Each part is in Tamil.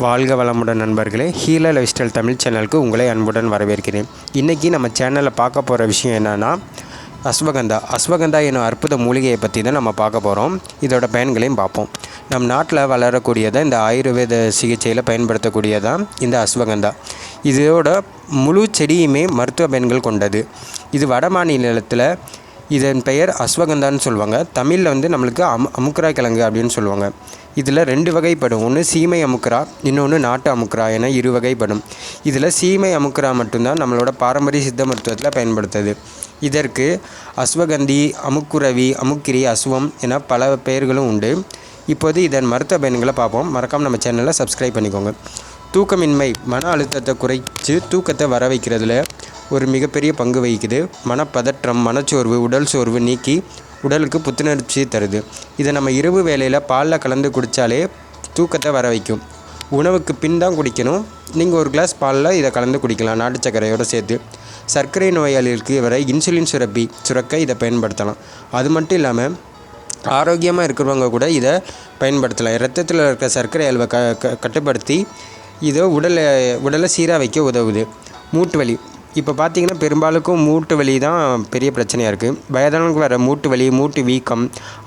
வாழ்க வளமுடன் நண்பர்களே, ஹீலர் லைஃப் ஸ்டைல் தமிழ் சேனலுக்கு உங்களை அன்புடன் வரவேற்கிறேன். இன்றைக்கி நம்ம சேனலில் பார்க்க போகிற விஷயம் என்னென்னா அஸ்வகந்தா எனும் அற்புத மூலிகையை பற்றி தான் நம்ம பார்க்க போகிறோம். இதோட பயன்களையும் பார்ப்போம். நம் நாட்டில் வளரக்கூடியதாக இந்த ஆயுர்வேத சிகிச்சையில் பயன்படுத்தக்கூடியதான் இந்த அஸ்வகந்தா. இதோட முழு செடியுமே மருத்துவ பயன்கள் கொண்டது. இது வட மாநிலத்தில் இதன் பெயர் அஸ்வகந்தான்னு சொல்லுவாங்க. தமிழில் நம்மளுக்கு அமுக்குரா கிழங்கு அப்படின்னு சொல்லுவாங்க. இதில் 2 வகைப்படும். ஒன்று சீமை அமுக்குரா, இன்னொன்று நாட்டு அமுக்குரா என 2 வகைப்படும். இதில் சீமை அமுக்குரா மட்டும்தான் நம்மளோட பாரம்பரிய சித்த மருத்துவத்தில் பயன்படுத்துது. இதற்கு அஸ்வகந்தி, அமுக்குரவி, அமுக்கிரி, அஸ்வம் என பல பெயர்களும் உண்டு. இப்போது இதன் மருத்துவ பயன்களை பார்ப்போம். மறக்காமல் நம்ம சேனலை சப்ஸ்கிரைப் பண்ணிக்கோங்க. தூக்கமின்மை, மன அழுத்தத்தை குறைச்சி தூக்கத்தை வர வைக்கிறதுல ஒரு மிகப்பெரிய பங்கு வகிக்குது. மனப்பதற்றம், மனச்சோர்வு, உடல் சோர்வு நீக்கி உடலுக்கு புத்துணர்ச்சி தருது. இதை நம்ம இரவு வேளையில் பாலில் கலந்து குடித்தாலே தூக்கத்தை வர வைக்கும். உணவுக்கு பின் தான் குடிக்கணும். நீங்கள் ஒரு கிளாஸ் பாலில் இதை கலந்து குடிக்கலாம், நாட்டு சர்க்கரையோடு சேர்த்து. சர்க்கரை நோயாளிகளுக்கு வர இன்சுலின் சுரக்க இதை பயன்படுத்தலாம். அது மட்டும் இல்லாமல் ஆரோக்கியமாக இருக்கிறவங்க கூட இதை பயன்படுத்தலாம். இரத்தத்தில் இருக்கிற சர்க்கரை அளவை கட்டுப்படுத்தி இதை உடலை சீராக வைக்க உதவுது. மூட்டு வலி, இப்போ பார்த்திங்கன்னா பெரும்பாலுக்கும் மூட்டு வலி தான் பெரிய பிரச்சனையாக இருக்குது. வயதானவங்களுக்கு வர மூட்டு வலி, மூட்டு வீக்கம்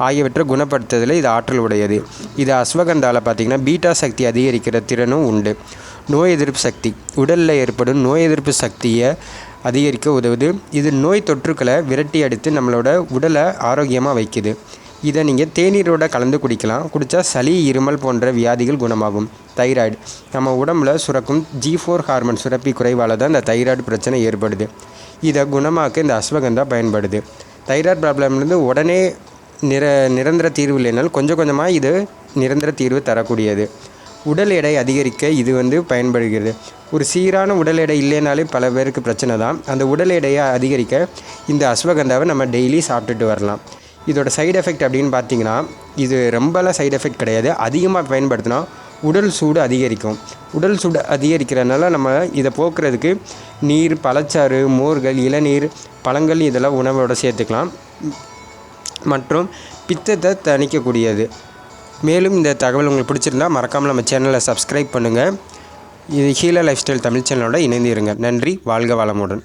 ஆகியவற்றை குணப்படுத்துறதில் இது ஆற்றல் உடையது. இது அஸ்வகந்தாவில் பார்த்திங்கன்னா பீட்டா சக்தி அதிகரிக்கிற திறனும் உண்டு. நோய் எதிர்ப்பு சக்தி, உடலில் ஏற்படும் நோய் எதிர்ப்பு சக்தியை அதிகரிக்க உதவுது. இது நோய் தொற்றுக்களை விரட்டி அடித்து நம்மளோட உடலை ஆரோக்கியமாக வைக்குது. இதை நீங்கள் தேநீரோட கலந்து குடிக்கலாம். குடித்தா சளி, இருமல் போன்ற வியாதிகள் குணமாகும். தைராய்டு, நம்ம உடம்புல சுரக்கும் G4 ஹார்மோன் சுரப்பி குறைவால் தான் இந்த தைராய்டு பிரச்சனை ஏற்படுது. இதை குணமாக்க இந்த அஸ்வகந்தா பயன்படுது. தைராய்டு ப்ராப்ளம்லேருந்து உடனே நிரந்தர தீர்வு இல்லைனாலும் கொஞ்சம் கொஞ்சமாக இது நிரந்தர தீர்வு தரக்கூடியது. உடல் எடை அதிகரிக்க இது பயன்படுகிறது. ஒரு சீரான உடல் எடை இல்லைனாலே பல பேருக்கு பிரச்சனை தான். அந்த உடல் எடையை அதிகரிக்க இந்த அஸ்வகந்தாவை நம்ம டெய்லி சாப்பிட்டுட்டு வரலாம். இதோட சைடு எஃபெக்ட் அப்படின்னு பார்த்தீங்கன்னா இது ரொம்பலாம் சைடு எஃபெக்ட் கிடையாது. அதிகமாக பயன்படுத்தினா உடல் சூடு அதிகரிக்கும். உடல் சூடு அதிகரிக்கிறதுனால நம்ம இதை போக்குறதுக்கு நீர், பழச்சாறு, மோர்கள், இளநீர், பழங்கள் இதெல்லாம் உணவோடு சேர்த்துக்கலாம். மற்றும் பித்தத்தை தணிக்கக்கூடியது. மேலும் இந்த தகவல் உங்களுக்கு பிடிச்சிருந்தால் மறக்காமல் நம்ம சேனலை சப்ஸ்கிரைப் பண்ணுங்கள். இது ஹீலர் லைஃப் ஸ்டைல் தமிழ் சேனலோட இணைந்து இருங்க. நன்றி. வாழ்க வளமுடன்.